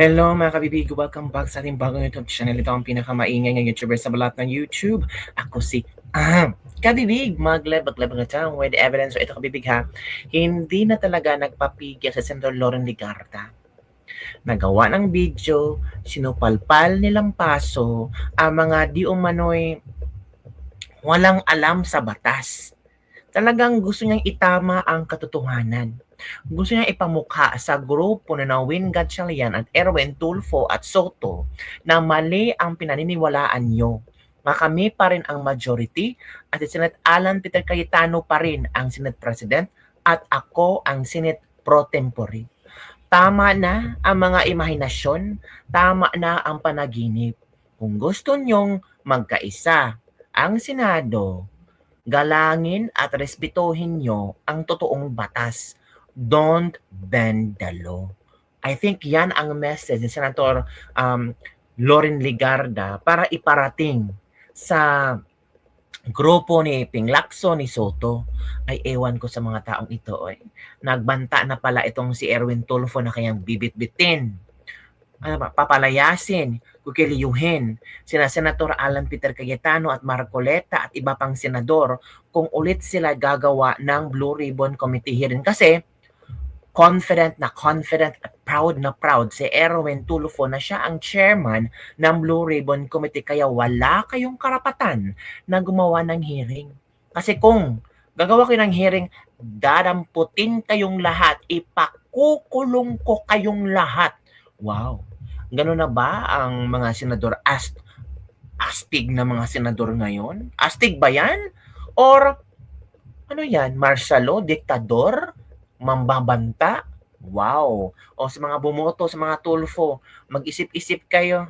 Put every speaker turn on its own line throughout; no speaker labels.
Hello mga kabibig, welcome back sa ating bagong YouTube channel. Ito ang pinakamaingay ng YouTuber sa balat ng YouTube. Ako si Kabibig, maglabag-labag na tayo with evidence. So ito kabibig ha, hindi na talaga nagpapigil sa Senator Loren Legarda. Nagawa ng video, sinupalpal nilang paso ang mga di umano'y walang alam sa batas. Talagang gusto niyang itama ang katotohanan. Gusto niya ipamukha sa grupo na Win Gatchalian at Erwin Tulfo at Soto na mali ang pinaniniwalaan nyo. Na kami pa rin ang majority at si Senate Alan Peter Cayetano pa rin ang Senate President at ako ang Senate Pro Tempore. Tama na ang mga imahinasyon, tama na ang panaginip. Kung gusto nyong magkaisa ang Senado, galangin at respetuhin nyo ang totoong batas. Don't bend the law. I think yan ang message ni Senator Loren Legarda para iparating sa grupo ni Ping Lacson, ni Soto. Ay ewan ko sa mga taong ito. Nagbanta na pala itong si Erwin Tulfo na kayang bibit-bitin. Papalayasin, kukiliyuhin sina Senator Alan Peter Cayetano at Marcoleta at iba pang senador kung ulit sila gagawa ng Blue Ribbon Committee hearing kasi confident at proud na proud si Erwin Tulfo na siya ang chairman ng Blue Ribbon Committee kaya wala kayong karapatan na gumawa ng hearing. Kasi kung gagawa kayo ng hearing, dadamputin kayong lahat, ipakukulong ko kayong lahat. Wow. Ganun na ba ang mga senador astig na mga senador ngayon? Astig ba yan? Or ano yan? Martial law? Diktador? Mambabanta? Wow. O sa mga bumoto, sa mga Tulfo, mag-isip-isip kayo.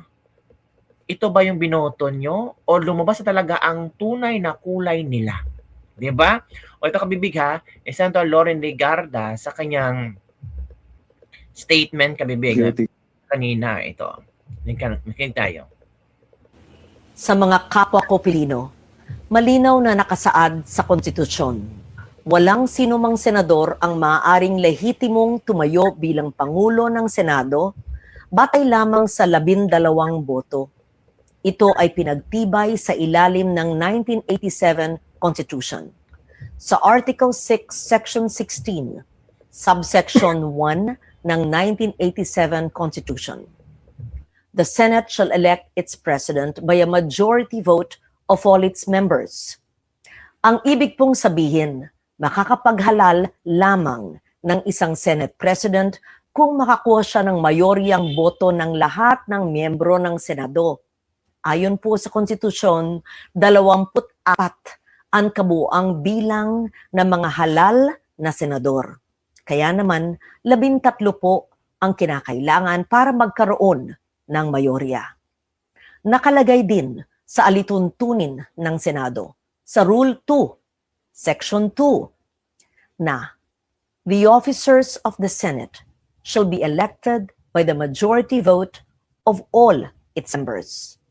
Ito ba yung binoto nyo? O lumabas na talaga ang tunay na kulay nila? Diba? O ito kabibig ha, Senator Loren Legarda sa kanyang statement kabibig kanina ito. Makinig tayo.
Sa mga kapwa ko Pilino, malinaw na nakasaad sa konstitusyon. Walang sinumang senador ang maaaring lehitimong tumayo bilang Pangulo ng Senado batay lamang sa 12 boto. Ito ay pinagtibay sa ilalim ng 1987 Constitution. Sa Article 6, Section 16, Subsection 1 ng 1987 Constitution. The Senate shall elect its president by a majority vote of all its members. Ang ibig pong sabihin, makakapaghalal lamang ng isang Senate President kung makakuha siya ng mayoryang boto ng lahat ng miyembro ng Senado. Ayon po sa Konstitusyon, 24 ang kabuuang bilang ng mga halal na senador. Kaya naman, 13 po ang kinakailangan para magkaroon ng mayorya. Nakalagay din sa alituntunin ng Senado, sa Rule 2, Section 2, na the officers of the Senate shall be elected by the majority vote of all its members.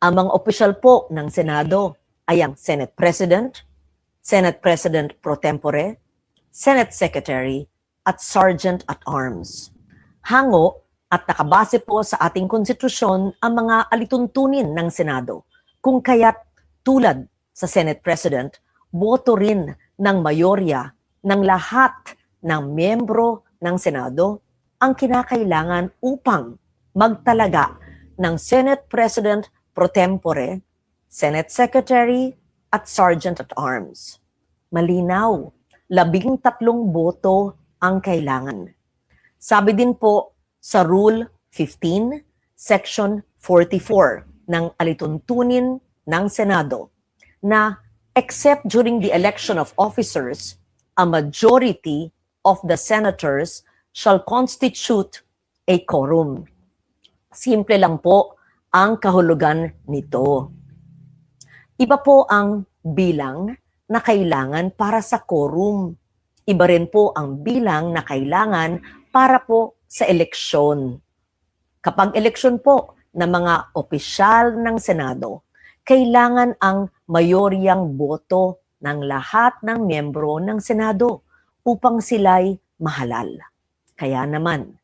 Ang mga opisyal po ng Senado ay ang Senate President Pro Tempore, Senate Secretary, at Sergeant at Arms. Hango at nakabase po sa ating konstitusyon ang mga alituntunin ng Senado, kung kaya't tulad sa Senate President, boto rin ng mayorya ng lahat ng miyembro ng Senado ang kinakailangan upang magtalaga ng Senate President Pro Tempore, Senate Secretary, at Sergeant at Arms. Malinaw, 13 boto ang kailangan. Sabi din po sa Rule 15, Section 44 ng alituntunin ng Senado na except during the election of officers, a majority of the senators shall constitute a quorum. Simple lang po ang kahulugan nito. Iba po ang bilang na kailangan para sa quorum. Iba rin po ang bilang na kailangan para po sa eleksyon. Kapag eleksyon po ng mga opisyal ng Senado, kailangan ang mayoryang boto ng lahat ng miyembro ng Senado upang sila'y mahalal. Kaya naman,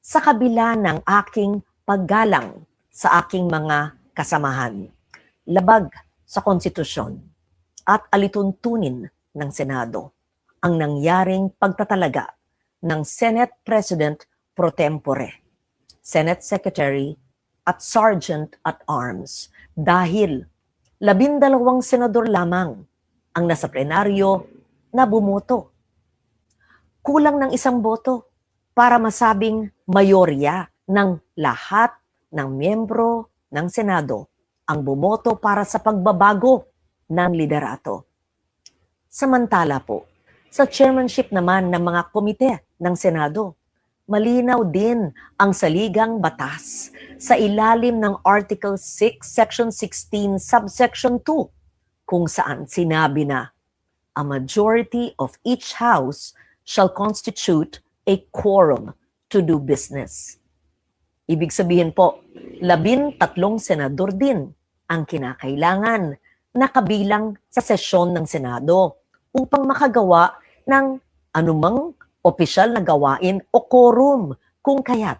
sa kabila ng aking paggalang sa aking mga kasamahan, labag sa konstitusyon at alituntunin ng Senado ang nangyaring pagtatalaga ng Senate President pro tempore, Senate Secretary at Sergeant at Arms dahil 12 senador lamang ang nasa plenaryo na bumoto. Kulang ng isang boto para masabing mayorya ng lahat ng miyembro ng Senado ang bumoto para sa pagbabago ng liderato. Samantala po, sa chairmanship naman ng mga komite ng Senado, malinaw din ang saligang batas sa ilalim ng Article 6, Section 16, Subsection 2, kung saan sinabi na, a majority of each house shall constitute a quorum to do business. Ibig sabihin po, 13 senador din ang kinakailangan na kabilang sa sesyon ng Senado upang makagawa ng anumang opisyal na gawain o quorum, kung kaya't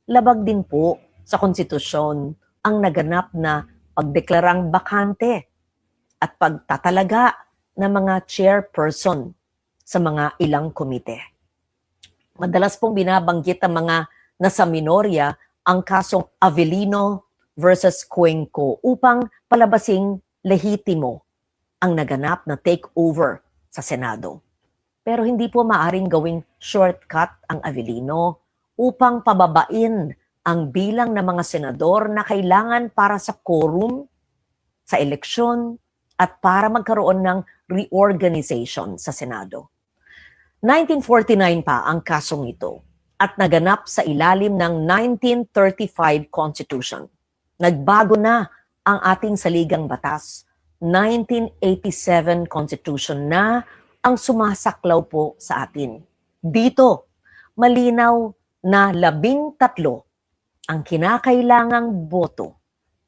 labag din po sa konstitusyon ang naganap na pagdeklarang bakante at pagtatalaga ng mga chairperson sa mga ilang komite. Madalas pong binabanggit ang mga nasa minorya ang kasong Avellino versus Cuenco upang palabasing lehitimo ang naganap na takeover sa Senado. Pero hindi po maaring gawing shortcut ang Avellino upang pababain ang bilang ng mga senador na kailangan para sa quorum, sa eleksyon, at para magkaroon ng reorganization sa Senado. 1949 pa ang kasong ito at naganap sa ilalim ng 1935 Constitution. Nagbago na ang ating saligang batas. 1987 Constitution na ang sumasaklaw po sa atin. Dito, malinaw na 13 ang kinakailangang boto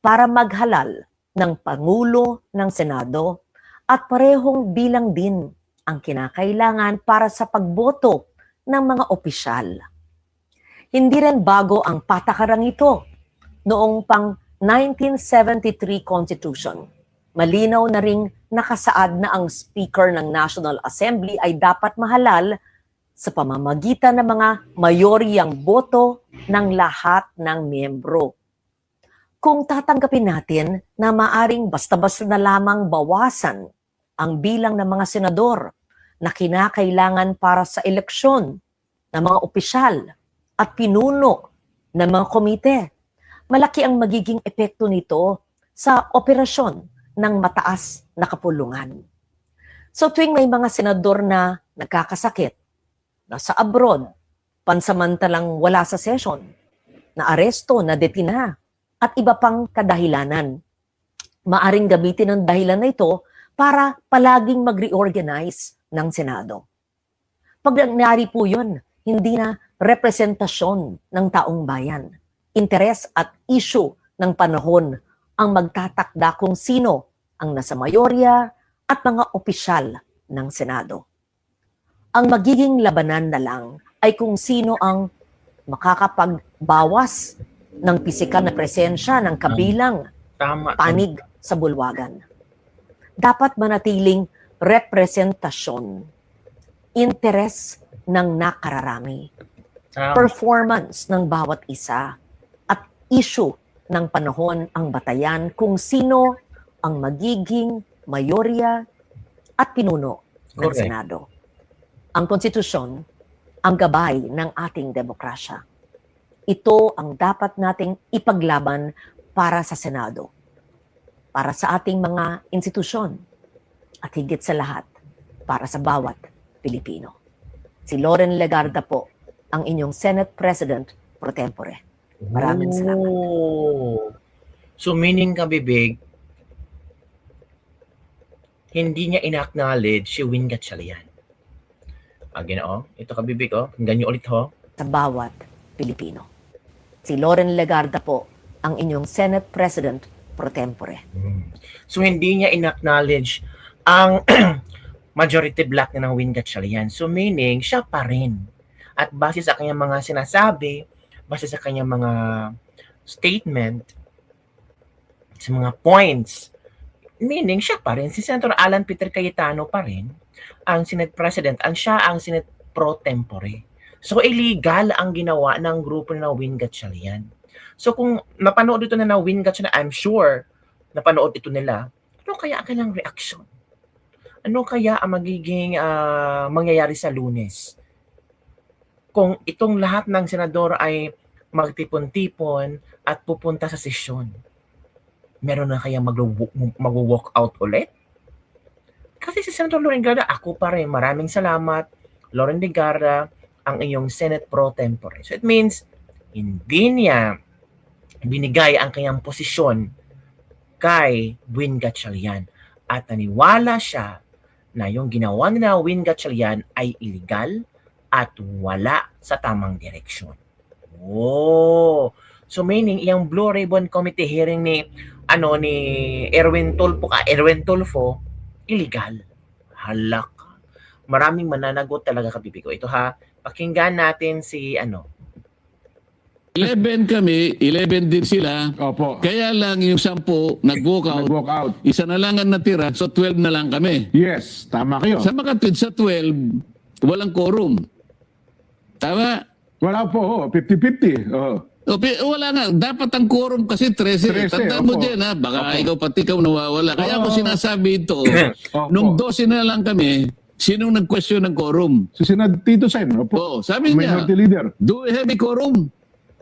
para maghalal ng Pangulo ng Senado at parehong bilang din ang kinakailangan para sa pagboto ng mga opisyal. Hindi rin bago ang patakarang ito noong pang 1973 Constitution. Malinaw na ring nakasaad na ang Speaker ng National Assembly ay dapat mahalal sa pamamagitan ng mga mayoryang boto ng lahat ng miyembro. Kung tatanggapin natin na maaring basta-basta na lamang bawasan ang bilang ng mga senador na kinakailangan para sa eleksyon ng mga opisyal at pinuno ng mga komite, malaki ang magiging epekto nito sa operasyon ng mataas na kapulungan. So tuwing may mga senador na nagkakasakit, nasa abroad, pansamantalang wala sa session, na aresto, na detina, at iba pang kadahilanan, maaring gamitin ang dahilan na ito para palaging mag-reorganize ng Senado. Pag nangyari po yun, hindi na representasyon ng taong bayan. Interes at issue ng panahon ang magtatakda kung sino ang nasa mayorya at mga opisyal ng Senado. Ang magiging labanan na lang ay kung sino ang makakapagbawas ng pisikal na presensya ng kabilang panig sa bulwagan. Dapat manatiling representasyon, interes ng nakararami, performance ng bawat isa, at issue ng panahon ang batayan kung sino ang magiging mayorya at pinuno ng Senado. Ang konstitusyon, ang gabay ng ating demokrasya. Ito ang dapat nating ipaglaban para sa Senado, para sa ating mga institusyon, at higit sa lahat, para sa bawat Pilipino. Si Loren Legarda po, ang inyong Senate President pro tempore. Maraming salamat.
So meaning ka, Bibig, hindi niya in-acknowledge si Win Gatchalian. Ginoo, ito ka, Bibig, hanggang niyo ulit,
Sa bawat Pilipino. Si Loren Legarda po, ang inyong Senate President pro tempore.
So hindi niya in-acknowledge ang majority block na ng Win Gatchalian. So meaning, siya pa rin. At base sa kanyang mga sinasabi, base sa kanyang mga statement, sa mga points, meaning siya pa rin, si Senator Alan Peter Cayetano pa rin, ang Senate President, siya ang Senate Pro Tempore. So illegal ang ginawa ng grupo na Win Gatchalian. So kung napanood ito na Win Gatchalian, I'm sure napanood ito nila, ano kaya ang kanilang reaksyon? Ano kaya ang magiging mangyayari sa Lunes? Kung itong lahat ng senador ay magtipon-tipon at pupunta sa sesyon, meron na kaya mag-walk out ulit? Kasi si Senator Loren Garda, ako pa rin, maraming salamat, Loren de Garda, ang iyong Senate Pro Tempore. So it means, hindi niya binigay ang kanyang posisyon kay Win Gatchalian. At naniwala siya na yung ginawa ni Win Gatchalian ay illegal at wala sa tamang direksyon. Oh, so meaning yung Blue Ribbon Committee hearing ni Erwin Tulfo, illegal. Halak. Maraming mananagot talaga kabibigo. Ito ha, pakinggan natin si
11 kami, 11 din sila.
Opo.
Kaya lang yung 10 nag-walk out.
Nag-walk out.
Isa na lang ang natira, so 12 na lang kami.
Yes, tama kayo.
Sa makatwid sa 12, walang quorum. Tama?
Wala po, 50-50.
Wala nga. Dapat ang quorum kasi 13.
13,
Tandaan mo
opo.
dyan ha. Baka
Opo.
ikaw pati ikaw nawawala. Kaya ako
Oo.
sinasabi ito,
Opo.
nung 12 na lang kami, sinong nag-question ng quorum?
Si Senad Tito Sen, opo.
Oo, sabi niya,
Minority Leader.
do we have a quorum?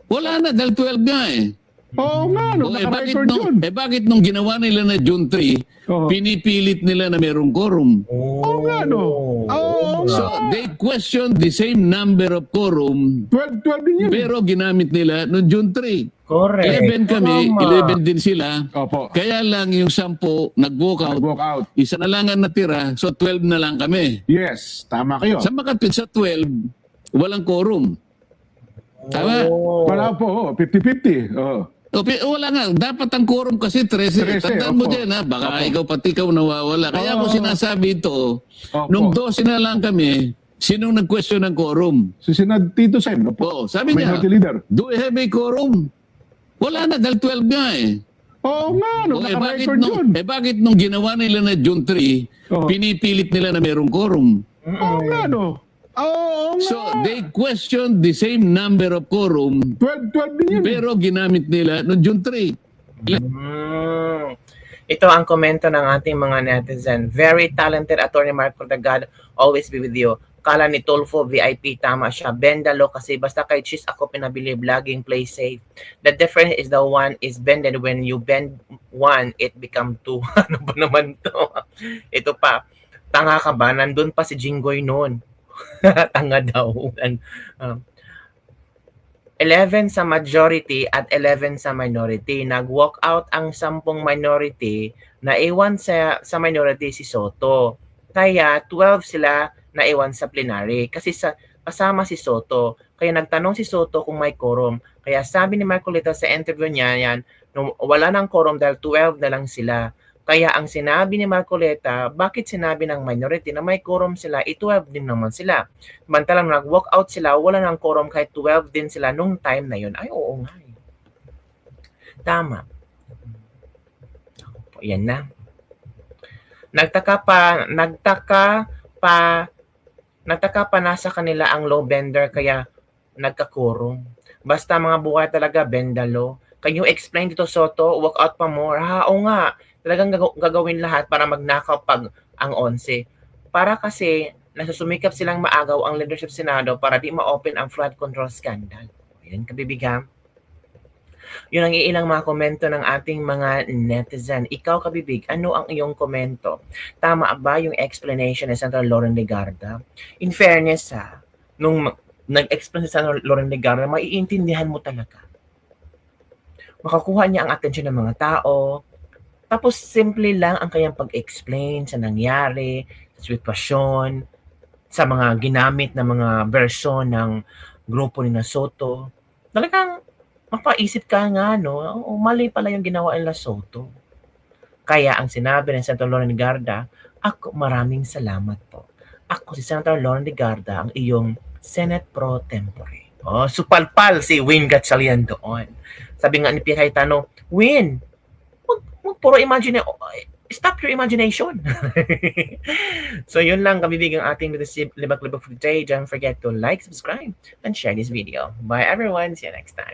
Wala na, dahil 12 nga eh.
Oo nga, no, naka-record yun.
Bakit nung ginawa nila na June 3,
Oo.
pinipilit nila na merong quorum?
Oo nga, no. Oo
So,
nga.
they questioned the same number of quorum,
12 din yun.
pero ginamit nila noong June 3.
correct.
11 kami,
Tama.
11 din sila.
Opo.
Kaya lang yung 10 nag-walk out,
Nag-walk out.
isa na lang ang natira, so 12 na lang kami.
Yes, tama kayo.
Sa makatwid sa 12, walang quorum. Tama?
Oh.
Wala po, 50-50.
Wala nga. Dapat ang quorum kasi 13.
13,
Tandaan mo
opo.
dyan ha. Baka
Opo.
ikaw pati ikaw nawawala. Kaya ako
Oo.
sinasabi ito,
Opo.
nung 12 na lang kami, sinong nag-question ng quorum?
Si Senad Tito Sen, opo.
Oo, sabi niya,
Minority Leader.
do we have a quorum? Wala na, dahil 12 nga eh.
Oo nga, no, naka-record yun.
Bakit nung ginawa nila na June 3,
Oo.
pinipilit nila na merong quorum?
Oo nga, no. Oo nga.
So, they questioned the same number of quorum,
12 din yun.
pero ginamit nila noong June 3.
Ito ang komento ng ating mga netizen. Very talented attorney Marco Dagad, always be with you. Kala ni Tulfo, VIP, tama siya. Bendalo kasi basta kay Cheese ako pinabili, vlogging, play safe. The difference is the one is bended. When you bend one, it become two. Ano ba naman to? Ito pa, tanga ka ba? Nandun pa si Jinggoy noon. Tanga daw. 11 sa majority at 11 sa minority. Nag-walk out ang 10 minority, na iwan sa minority si Soto. Kaya 12 sila na iwan sa plenary kasi kasama si Soto. Kaya nagtanong si Soto kung may quorum. Kaya sabi ni Marcolita sa interview niya yan, nung wala ng quorum dahil 12 na lang sila. Kaya ang sinabi ni Marcoleta, bakit sinabi ng minority na may quorum sila, 12 din naman sila. Samantalang nag-walk out sila, wala ng quorum kahit 12 din sila nung time na yun. Ay, oo nga. Tama. Yan na. Nagtaka pa nasa kanila ang low bender kaya nagka-quorum. Basta mga buhay talaga, bendalo. Can you explain dito, Soto? Walk out pa more? Oo nga. Talagang gagawin lahat para magnakaw pag ang 11. Para kasi nasusumikap silang maagaw ang leadership Senado para di ma-open ang flood control scandal. Yan, kabibigam. Yun ang iilang mga komento ng ating mga netizen. Ikaw, kabibig, ano ang iyong komento? Tama ba yung explanation ni Senator Loren Legarda? In fairness, nung nag-explain si Senator Loren Legarda, maiintindihan mo talaga. Makakuha niya ang atensyon ng mga tao. Tapos simple lang ang kanyang pag-explain sa nangyari, sa sitwasyon, sa mga ginamit na mga version ng grupo ni Soto. Talagang mapaisip ka nga, no? Mali pala yung ginawa nila Soto. Kaya ang sinabi ng Senator Loren Legarda, ako maraming salamat po. Ako si Senator Loren Legarda, ang iyong Senate Pro Tempore. Oh, supalpal si Win Gatchalian doon. Sabi nga ni Pierre Cayetano, Win, wag puro imagine, stop your imagination. So yun lang kabibigang ating libak-libak for today. Don't forget to like, subscribe, and share this video. Bye everyone. See you next time.